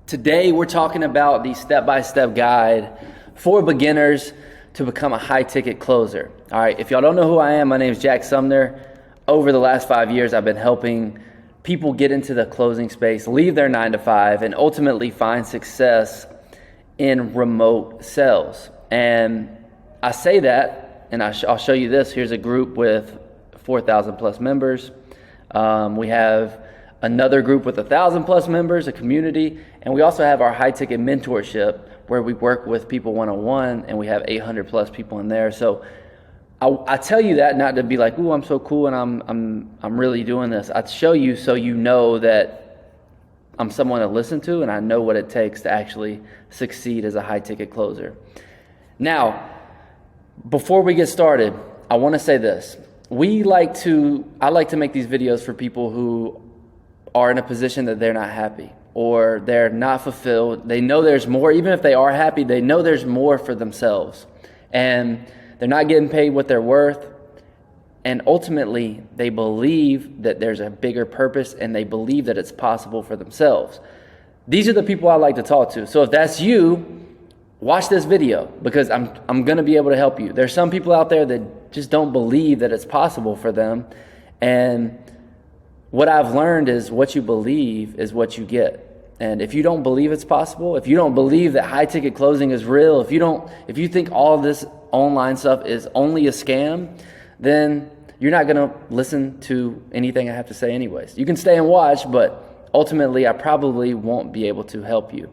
Today we're talking about the step-by-step guide for beginners to become a high-ticket closer. All right, if y'all don't know who I am, my name is Jack Sumner. Over the last 5 years, I've been helping people get into the closing space, leave their 9-to-5, and ultimately find success in remote sales. And I say that, and I'll show you this. Here's a group with 4,000 plus members. We have another group with 1,000 plus members, a community, and we also have our high ticket mentorship where we work with people one-on-one, and we have 800 plus people in there. So I tell you that not to be like, ooh, I'm so cool and I'm really doing this. I show you so you know that I'm someone to listen to, and I know what it takes to actually succeed as a high ticket closer. Now, before we get started, I want to say this. I like to make these videos for people who are in a position that they're not happy or they're not fulfilled. They know there's more. Even if they are happy, they know there's more for themselves. And they're not getting paid what they're worth. And ultimately, they believe that there's a bigger purpose and they believe that it's possible for themselves. These are the people I like to talk to. So if that's you, watch this video because I'm going to be able to help you. There's some people out there that just don't believe that it's possible for them. And what I've learned is what you believe is what you get. And if you don't believe it's possible, if you don't believe that high ticket closing is real, if you think all this online stuff is only a scam, then you're not going to listen to anything I have to say anyways. You can stay and watch, but ultimately I probably won't be able to help you.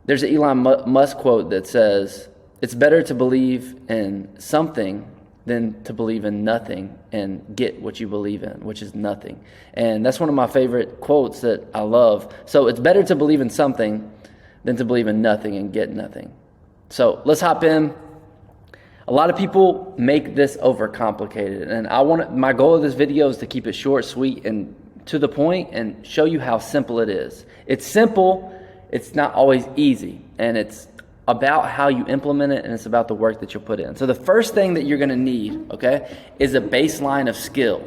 There's an Elon Musk quote that says, it's better to believe in something than to believe in nothing and get what you believe in, which is nothing. And that's one of my favorite quotes that I love. So it's better to believe in something than to believe in nothing and get nothing. So let's hop in. A lot of people make this overcomplicated, and my goal of this video is to keep it short, sweet, and to the point and show you how simple it is. It's simple, it's not always easy, and it's about how you implement it, and it's about the work that you'll put in. So the first thing that you're going to need, okay, is a baseline of skill.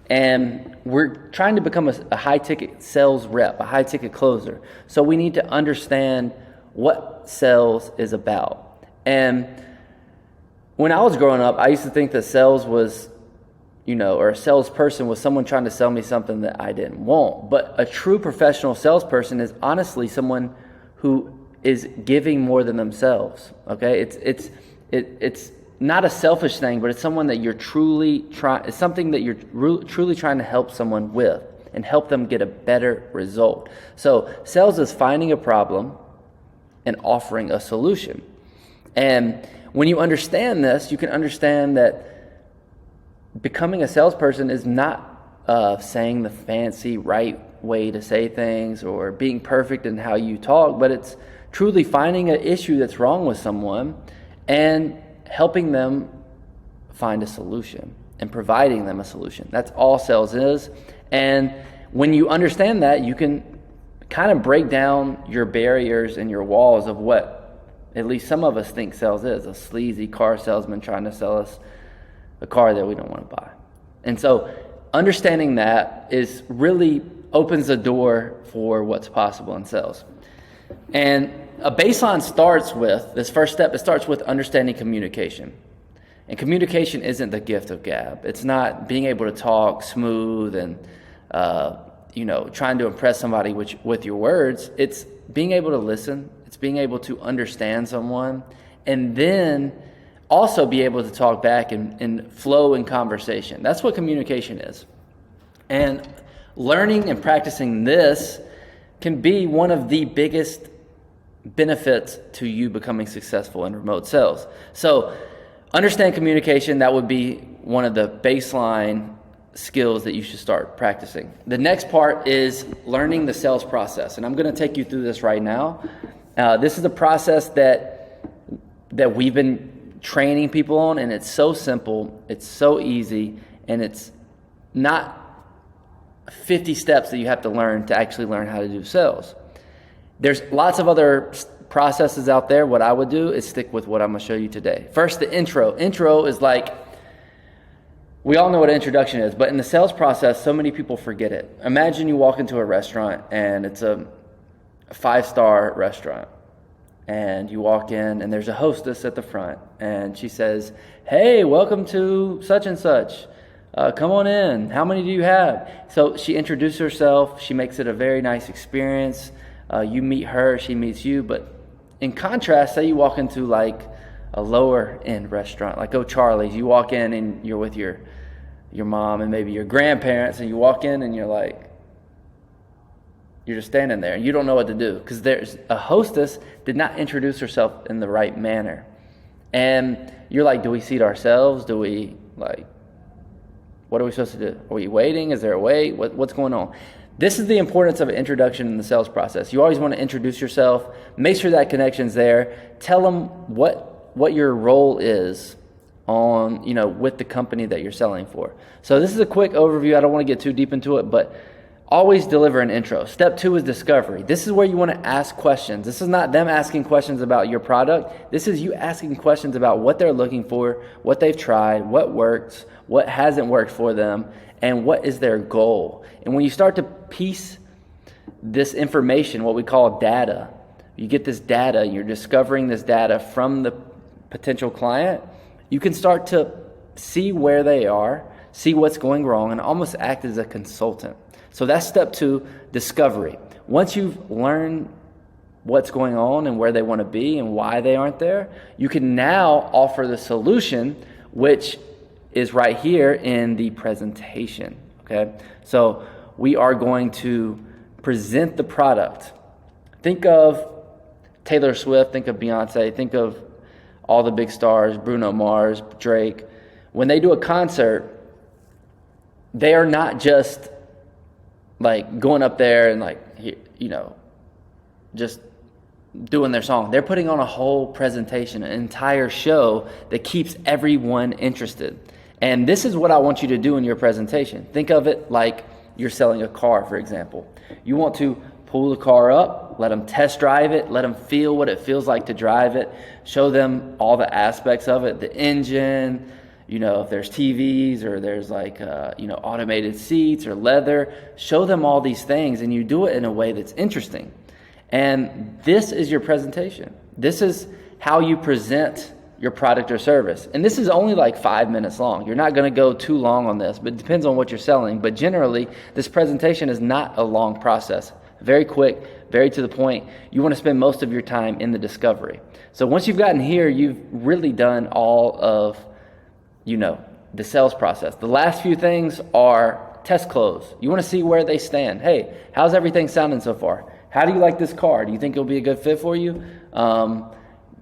And we're trying to become a high-ticket sales rep, a high-ticket closer. So we need to understand what sales is about. And when I was growing up, I used to think that sales was, or a salesperson was someone trying to sell me something that I didn't want. But a true professional salesperson is honestly someone who is giving more than themselves. Okay, it's not a selfish thing, but it's someone that you're truly trying. It's something that you're truly trying to help someone with and help them get a better result. So sales is finding a problem and offering a solution. And when you understand this, you can understand that becoming a salesperson is not saying the fancy right way to say things or being perfect in how you talk, but it's truly finding an issue that's wrong with someone and helping them find a solution and providing them a solution. That's all sales is. And when you understand that, you can kind of break down your barriers and your walls of what at least some of us think sales is, a sleazy car salesman trying to sell us a car that we don't want to buy. And so understanding that is really opens the door for what's possible in sales. And a baseline starts with, this first step, it starts with understanding communication. And communication isn't the gift of gab. It's not being able to talk smooth and, trying to impress somebody with your words. It's being able to listen. It's being able to understand someone and then also be able to talk back and flow in conversation. That's what communication is. And learning and practicing this can be one of the biggest benefits to you becoming successful in remote sales. So understand communication. That would be one of the baseline skills that you should start practicing. The next part is learning the sales process. And I'm going to take you through this right now. This is a process that we've been training people on, and it's so simple, it's so easy, and it's not 50 steps that you have to learn to actually learn how to do sales. There's lots of other processes out there. What I would do is stick with what I'm going to show you today. First, the intro. Intro is like, we all know what an introduction is, but in the sales process, so many people forget it. Imagine you walk into a restaurant and it's a a 5-star restaurant, and you walk in and there's a hostess at the front, and she says, "Hey, welcome to such and such. Come on in. How many do you have?" So she introduces herself. She makes it a very nice experience. You meet her, she meets you. But in contrast, say you walk into like a lower end restaurant, like O'Charlie's. You walk in and you're with your mom and maybe your grandparents, and you walk in and you're just standing there and you don't know what to do because there's a hostess did not introduce herself in the right manner. And you're like, do we seat ourselves? Do we what are we supposed to do? Are we waiting? Is there a wait? What's going on? This is the importance of an introduction in the sales process. You always want to introduce yourself. Make sure that connection's there. Tell them what your role is on, with the company that you're selling for. So this is a quick overview. I don't want to get too deep into it, but always deliver an intro. Step 2 is discovery. This is where you want to ask questions. This is not them asking questions about your product. This is you asking questions about what they're looking for, what they've tried, what works, what hasn't worked for them, and what is their goal. And when you start to piece this information, what we call data, you get this data, and you're discovering this data from the potential client, you can start to see where they are, see what's going wrong, and almost act as a consultant. So that's step 2, discovery. Once you've learned what's going on and where they want to be and why they aren't there, you can now offer the solution, which is right here in the presentation, okay? So we are going to present the product. Think of Taylor Swift, think of Beyonce, think of all the big stars, Bruno Mars, Drake. When they do a concert, they are not just going up there and just doing their song. They're putting on a whole presentation, an entire show that keeps everyone interested. And this is what I want you to do in your presentation. Think of it like you're selling a car, for example. You want to pull the car up, let them test drive it, let them feel what it feels like to drive it, show them all the aspects of it, the engine, if there's TVs or there's automated seats or leather, show them all these things, and you do it in a way that's interesting. And this is your presentation. This is how you present your product or service. And this is only 5 minutes long. You're not going to go too long on this, but it depends on what you're selling. But generally, this presentation is not a long process. Very quick, very to the point. You want to spend most of your time in the discovery. So once you've gotten here, you've really done all of the sales process. The last few things are test close. You want to see where they stand. Hey, how's everything sounding so far? How do you like this car? Do you think it'll be a good fit for you?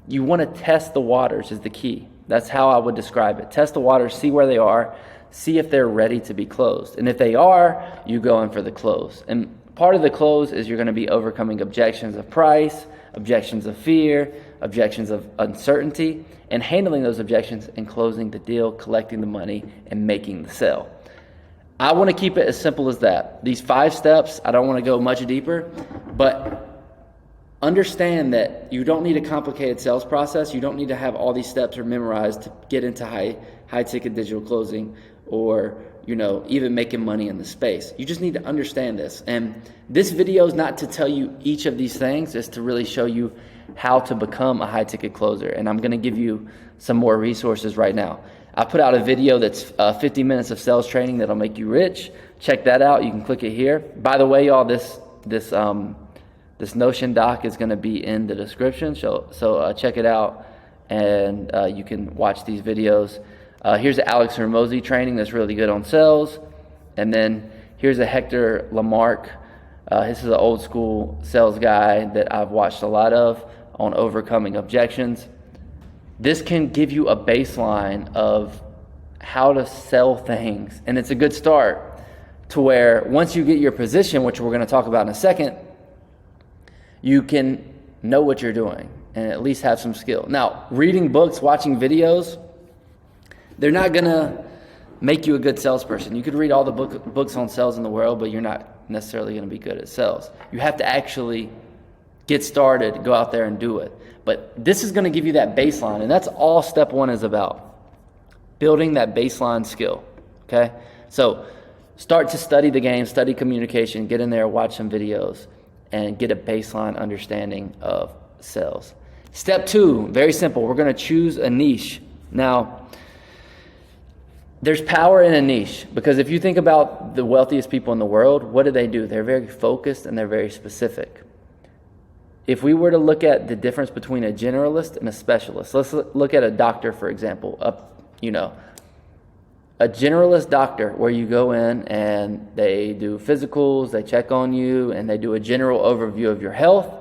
You want to test the waters is the key. That's how I would describe it. Test the waters, see where they are, see if they're ready to be closed. And if they are, you go in for the close. And part of the close is you're going to be overcoming objections of price, objections of fear, objections of uncertainty, and handling those objections and closing the deal, collecting the money, and making the sale. I want to keep it as simple as that. These 5 steps, I don't want to go much deeper, but understand that you don't need a complicated sales process. You don't need to have all these steps or memorized to get into high ticket digital closing or even making money in the space. You just need to understand this. And this video is not to tell you each of these things, it's to really show you how to become a high ticket closer. And I'm going to give you some more resources right now. I put out a video that's 50 minutes of sales training that'll make you rich. Check that out. You can click it here. By the way, y'all, this Notion doc is going to be in the description. So check it out, and you can watch these videos. Here's the Alex Hormozi training that's really good on sales. And then here's a Hector Lamarck. This is an old school sales guy that I've watched a lot of on overcoming objections. This can give you a baseline of how to sell things. And it's a good start to where once you get your position, which we're going to talk about in a second, you can know what you're doing and at least have some skill. Now, reading books, watching videos, they're not going to make you a good salesperson. You could read all the books on sales in the world, but you're not necessarily going to be good at sales. You have to actually get started, go out there and do it. But this is going to give you that baseline, and that's all step 1 is about, building that baseline skill, okay? So start to study the game, study communication, get in there, watch some videos, and get a baseline understanding of sales. Step 2, very simple. We're going to choose a niche. Now, there's power in a niche, because if you think about the wealthiest people in the world, what do? They're very focused and they're very specific. If we were to look at the difference between a generalist and a specialist, let's look at a doctor, for example. A generalist doctor, where you go in and they do physicals, they check on you, and they do a general overview of your health,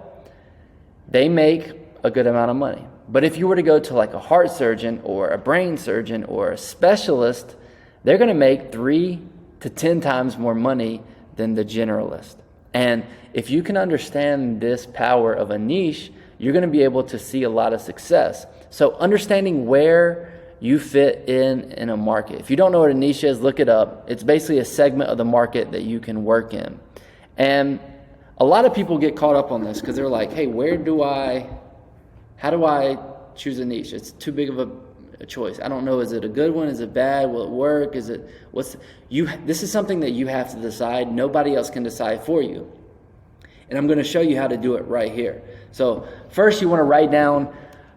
they make a good amount of money. But if you were to go to like a heart surgeon or a brain surgeon or a specialist, they're going to make 3 to 10 times more money than the generalist. And if you can understand this power of a niche, you're going to be able to see a lot of success. So understanding where you fit in a market. If you don't know what a niche is, look it up. It's basically a segment of the market that you can work in. And a lot of people get caught up on this because they're like, hey, how do I choose a niche? It's too big of a choice. I don't know. Is it a good one? Is it bad? Will it work? This is something that you have to decide. Nobody else can decide for you. And I'm going to show you how to do it right here. So first, you want to write down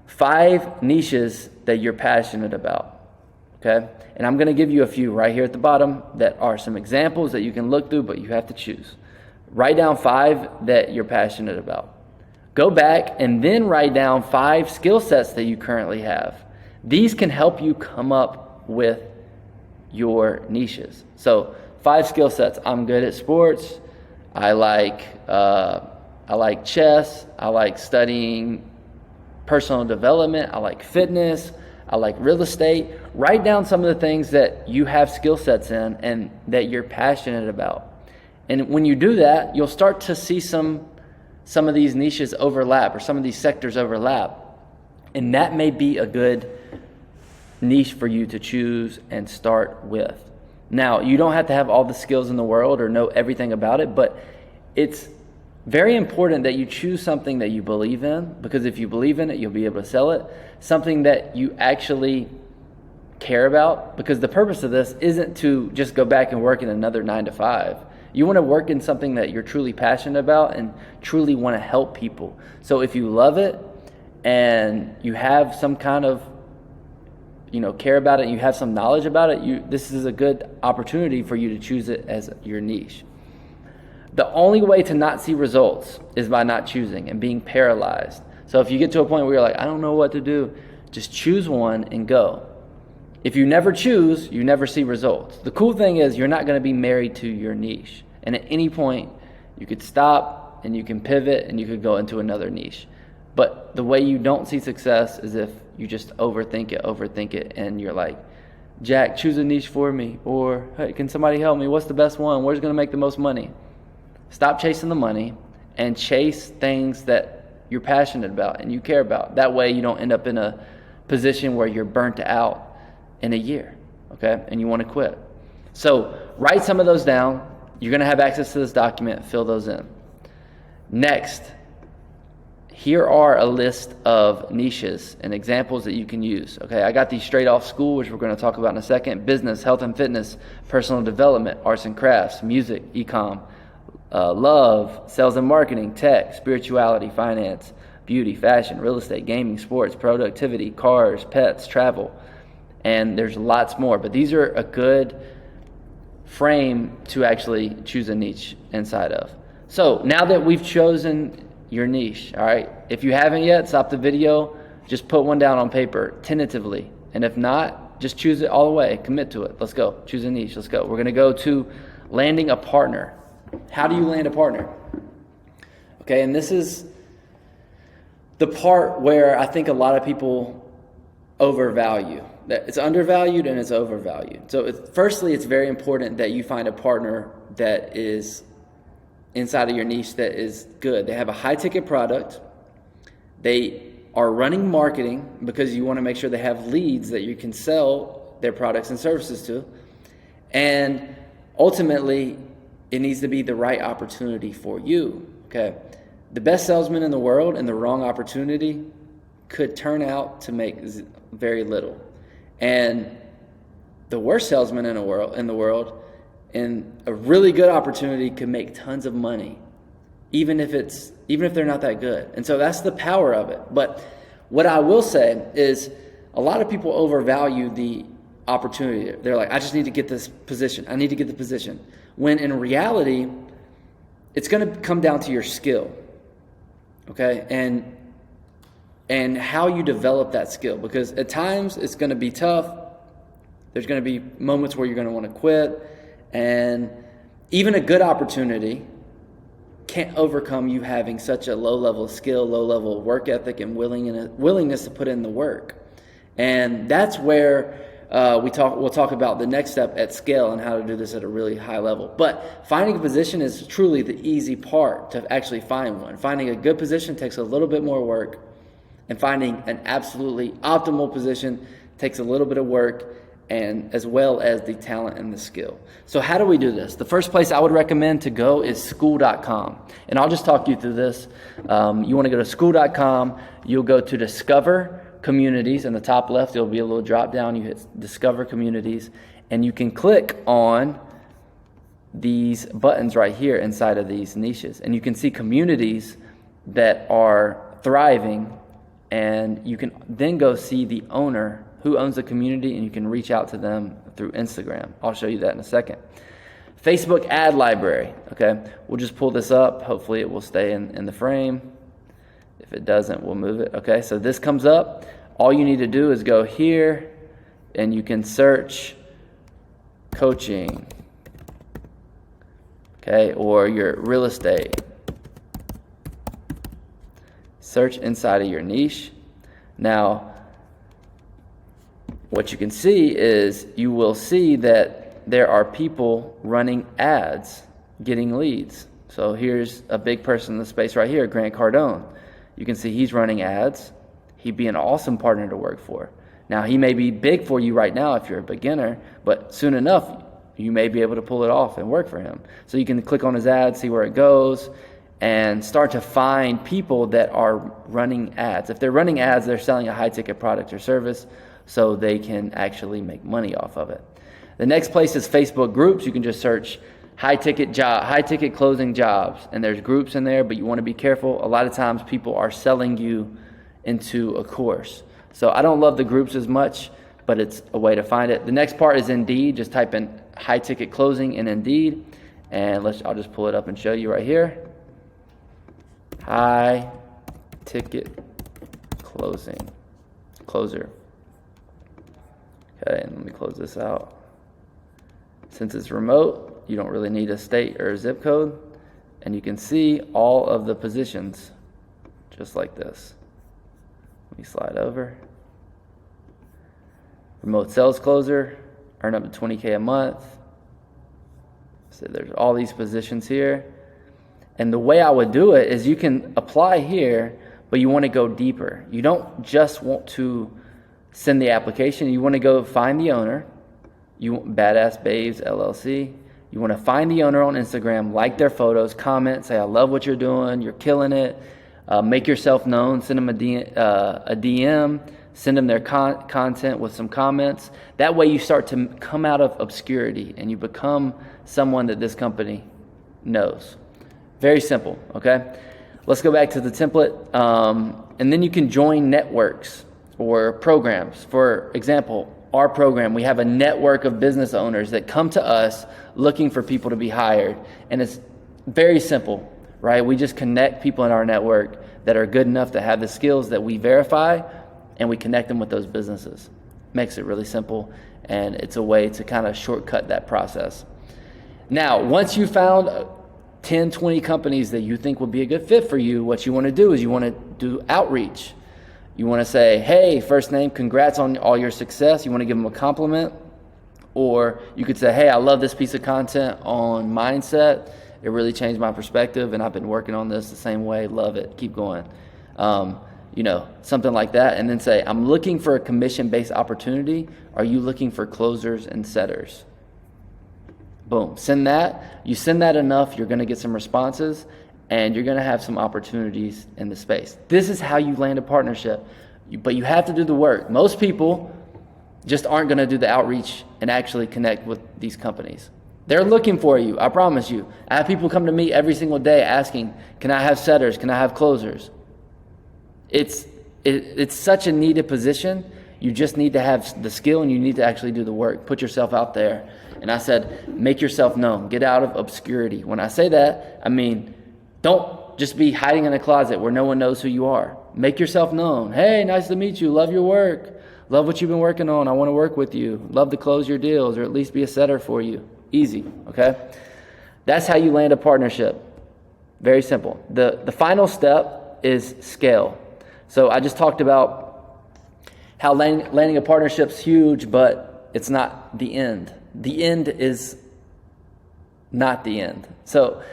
5 niches that you're passionate about, okay? And I'm going to give you a few right here at the bottom that are some examples that you can look through, but you have to choose. Write down 5 that you're passionate about. Go back and then write down 5 skill sets that you currently have. These can help you come up with your niches. So 5 skill sets. I'm good at sports. I like chess. I like studying personal development. I like fitness. I like real estate. Write down some of the things that you have skill sets in and that you're passionate about. And when you do that, you'll start to see some of these niches overlap, or some of these sectors overlap. And that may be a good niche for you to choose and start with. Now, you don't have to have all the skills in the world or know everything about it, but it's very important that you choose something that you believe in, because if you believe in it, you'll be able to sell it. Something that you actually care about, because the purpose of this isn't to just go back and work in another 9 to 5. You want to work in something that you're truly passionate about and truly want to help people. So if you love it and you have some kind of care about it, and you have some knowledge about it, this is a good opportunity for you to choose it as your niche. The only way to not see results is by not choosing and being paralyzed. So if you get to a point where you're like, I don't know what to do, just choose one and go. If you never choose, you never see results. The cool thing is you're not going to be married to your niche. And at any point, you could stop and you can pivot and you could go into another niche. But the way you don't see success is if you just overthink it, and you're like, Jack, choose a niche for me. Or, hey, can somebody help me? What's the best one? Where's going to make the most money? Stop chasing the money and chase things that you're passionate about and you care about. That way you don't end up in a position where you're burnt out in a year, okay? And you want to quit. So write some of those down. You're going to have access to this document. Fill those in. Next, here are a list of niches and examples that you can use. Okay, I got these straight off school, which we're going to talk about in a second. Business, health and fitness, personal development, arts and crafts, music, e-com, love, sales and marketing, tech, spirituality, finance, beauty, fashion, real estate, gaming, sports, productivity, cars, pets, travel. And there's lots more. But these are a good frame to actually choose a niche inside of. So now that we've chosen your niche, all right, if you haven't yet, stop the video, just put one down on paper tentatively, and if not, just choose it all the way, commit to it. Let's go. Choose a niche. Let's go. We're going to go to landing a partner. How do you land a partner? Okay, and this is the part where I think a lot of people overvalue. That it's undervalued and it's overvalued. So firstly, it's very important that you find a partner that is inside of your niche that is good. They have a high ticket product. They are running marketing because you want to make sure they have leads that you can sell their products and services to. And ultimately, it needs to be the right opportunity for you. Okay. The best salesman in the world and the wrong opportunity could turn out to make very little. And the worst salesman in the world and a really good opportunity could make tons of money, even if they're not that good. And so that's the power of it. But what I will say is a lot of people overvalue the opportunity. They're like, I just need to get this position. I need to get the position. When in reality, it's going to come down to your skill. Okay? And how you develop that skill, because at times it's going to be tough. There's going to be moments where you're going to want to quit, and even a good opportunity can't overcome you having such a low level of skill, low level of work ethic, and willingness to put in the work. And that's where we'll talk about the next step at scale and how to do this at a really high level. But finding a position is truly the easy part to actually find one. Finding a good position takes a little bit more work, and finding an absolutely optimal position takes a little bit of work, and as well as the talent and the skill. So how do we do this? The first place I would recommend to go is school.com. And I'll just talk you through this. You want to go to school.com. You'll go to Discover Communities. In the top left, there'll be a little drop down. You hit Discover Communities, and you can click on these buttons right here inside of these niches. And you can see communities that are thriving, and you can then go see the owner who owns the community, and you can reach out to them through Instagram. I'll show you that in a second. Facebook ad library, okay? We'll just pull this up. Hopefully it will stay in the frame. If it doesn't, we'll move it, okay? So this comes up. All you need to do is go here, and you can search coaching, okay? Or your real estate. Search inside of your niche. Now, what you can see is you will see that there are people running ads, getting leads. So here's a big person in the space right here, Grant Cardone. You can see he's running ads. He'd be an awesome partner to work for. Now, he may be big for you right now if you're a beginner, but soon enough, you may be able to pull it off and work for him. So you can click on his ad, see where it goes, and start to find people that are running ads. If they're running ads, they're selling a high-ticket product or service, so they can actually make money off of it. The next place is Facebook groups. You can just search high-ticket closing jobs, and there's groups in there, but you want to be careful. A lot of times people are selling you into a course. So I don't love the groups as much, but it's a way to find it. The next part is Indeed. Just type in high-ticket closing in Indeed, and I'll just pull it up and show you right here. High-ticket closer. Okay, and let me close this out. Since it's remote, you don't really need a state or a zip code, and you can see all of the positions just like this. Let me slide over. Remote sales closer, earn up to $20K a month. So there's all these positions here. And the way I would do it is you can apply here, but you want to go deeper. You don't just want to send the application. You want to go find the owner. You want Badass Babes LLC. You want to find the owner on Instagram, like their photos, comment, say, I love what you're doing, you're killing it. Make yourself known, send them a DM, send them their content with some comments. That way you start to come out of obscurity and you become someone that this company knows. Very simple, okay? Let's go back to the template. And then you can join networks or programs. For example, our program, we have a network of business owners that come to us looking for people to be hired. And it's very simple, right? We just connect people in our network that are good enough to have the skills that we verify, and we connect them with those businesses. Makes it really simple, and it's a way to kind of shortcut that process. Now, once you found 10, 20 companies that you think will be a good fit for you, what you want to do is you want to do outreach. You want to say, hey, first name, congrats on all your success. You want to give them a compliment. Or you could say, hey, I love this piece of content on mindset. It really changed my perspective, and I've been working on this the same way. Love it. Keep going. Something like that. And then say, I'm looking for a commission-based opportunity. Are you looking for closers and setters? Boom. Send that. You send that enough, you're going to get some responses, and you're going to have some opportunities in the space. This is how you land a partnership. But you have to do the work. Most people just aren't going to do the outreach and actually connect with these companies. They're looking for you, I promise you. I have people come to me every single day asking, can I have setters? Can I have closers? It's such a needed position. You just need to have the skill, and you need to actually do the work. Put yourself out there. And I said, make yourself known. Get out of obscurity. When I say that, I mean, don't just be hiding in a closet where no one knows who you are. Make yourself known. Hey, nice to meet you. Love your work. Love what you've been working on. I want to work with you. Love to close your deals, or at least be a setter for you. Easy, okay? That's how you land a partnership. Very simple. The final step is scale. So I just talked about how landing a partnership's huge, but it's not the end. The end is not the end. So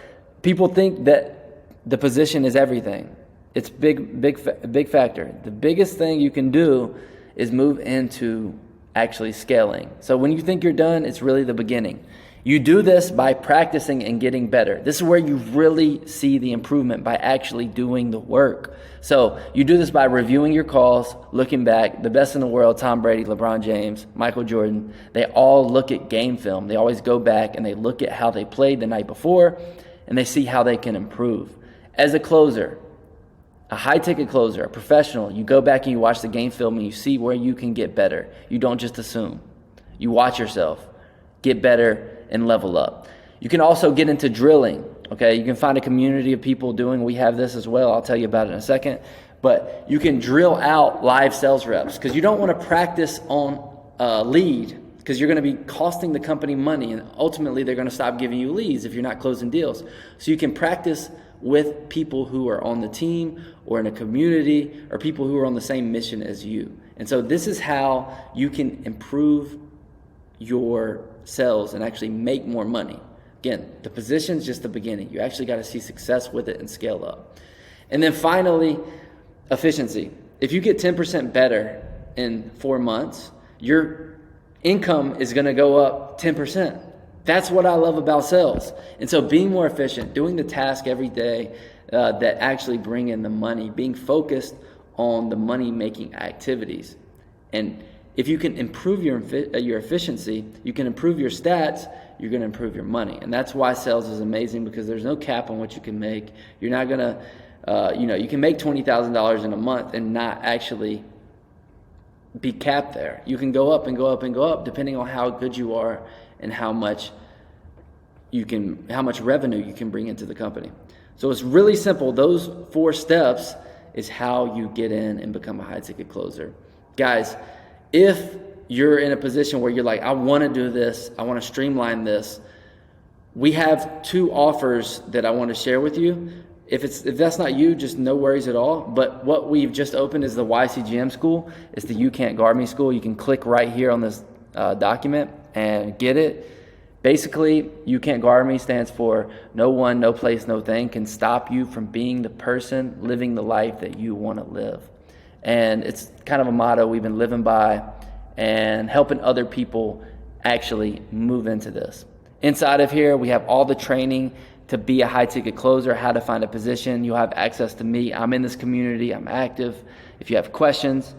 people think that the position is everything. It's big factor. The biggest thing you can do is move into actually scaling. So when you think you're done, it's really the beginning. You do this by practicing and getting better. This is where you really see the improvement, by actually doing the work. So you do this by reviewing your calls, looking back. The best in the world, Tom Brady, LeBron James, Michael Jordan, they all look at game film. They always go back and they look at how they played the night before, and they see how they can improve. As a closer, a high-ticket closer, a professional, you go back and you watch the game film and you see where you can get better. You don't just assume. You watch yourself, get better, and level up. You can also get into drilling, okay? You can find a community of people doing, we have this as well, I'll tell you about it in a second, but you can drill out live sales reps, because you don't want to practice on lead, because you're going to be costing the company money, and ultimately they're going to stop giving you leads if you're not closing deals. So you can practice with people who are on the team or in a community, or people who are on the same mission as you. And so this is how you can improve your sales and actually make more money. Again, the position's just the beginning. You actually got to see success with it and scale up. And then finally, efficiency. If you get 10% better in 4 months, your income is going to go up 10%. That's what I love about sales. And so being more efficient, doing the task every day that actually bring in the money, being focused on the money-making activities. And if you can improve your efficiency, you can improve your stats, you're going to improve your money. And that's why sales is amazing, because there's no cap on what you can make. You're not going to, you can make $20,000 in a month and not actually be capped there. You can go up and go up and go up depending on how good you are and how much revenue you can bring into the company. So it's really simple. Those 4 steps is how you get in and become a high-ticket closer. Guys, if you're in a position where you're like, I want to do this, I want to streamline this, we have 2 offers that I want to share with you. If that's not you, just no worries at all. But what we've just opened is the YCGM school. It's the You Can't Guard Me school. You can click right here on this document and get it. Basically, You Can't Guard Me stands for no one, no place, no thing can stop you from being the person living the life that you want to live. And it's kind of a motto we've been living by and helping other people actually move into this. Inside of here, we have all the training to be a high-ticket closer, how to find a position. You'll have access to me. I'm in this community. I'm active. If you have questions,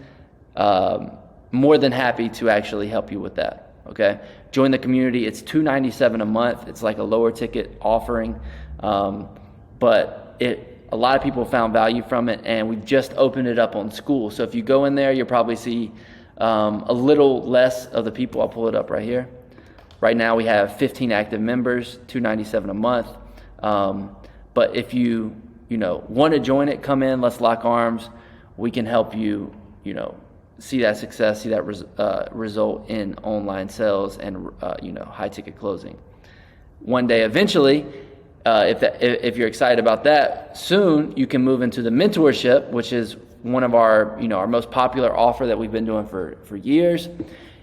more than happy to actually help you with that, okay? Join the community. It's $297 a month. It's like a lower ticket offering, but a lot of people found value from it, and we've just opened it up on school. So if you go in there, you'll probably see a little less of the people. I'll pull it up right here. Right now we have 15 active members, $297 a month. But if you want to join it, come in, let's lock arms. We can help you, see that success, see that result in online sales and, high ticket closing. One day, eventually, if you're excited about that, soon you can move into the mentorship, which is one of our, our most popular offer that we've been doing for years.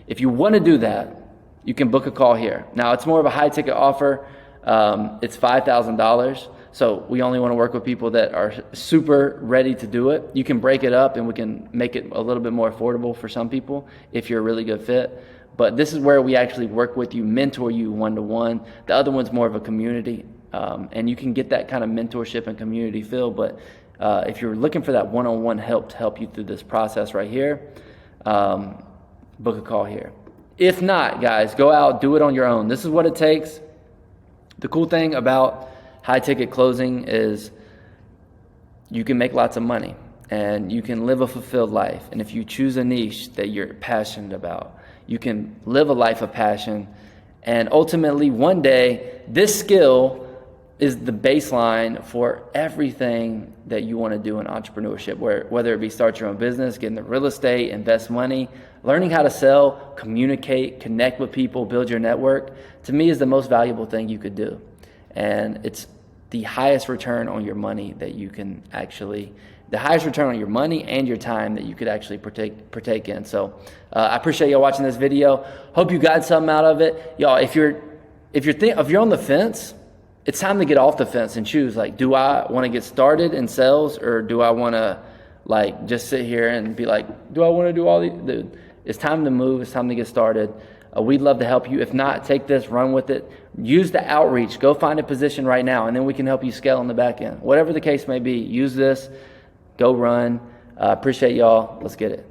If you want to do that, you can book a call here. Now, it's more of a high ticket offer. It's $5,000. So we only want to work with people that are super ready to do it. You can break it up and we can make it a little bit more affordable for some people if you're a really good fit. But this is where we actually work with you, mentor you one-to-one. The other one's more of a community. And you can get that kind of mentorship and community feel. But if you're looking for that one-on-one help to help you through this process right here, book a call here. If not, guys, go out, do it on your own. This is what it takes. The cool thing about high ticket closing is you can make lots of money and you can live a fulfilled life. And if you choose a niche that you're passionate about, you can live a life of passion. And ultimately, one day, this skill is the baseline for everything that you want to do in entrepreneurship, whether it be start your own business, get into real estate, invest money, learning how to sell, communicate, connect with people, build your network, to me is the most valuable thing you could do. And it's the highest return on your money that you can actually, the highest return on your money and your time that you could actually partake in. So I appreciate y'all watching this video. Hope you got something out of it. Y'all, if you're on the fence, it's time to get off the fence and choose, like, do I want to get started in sales, or do I want to like just sit here and be like, do I want to do all these? Dude, it's time to move. It's time to get started. We'd love to help you. If not, take this, run with it. Use the outreach. Go find a position right now, and then we can help you scale on the back end. Whatever the case may be, use this. Go run. Appreciate y'all. Let's get it.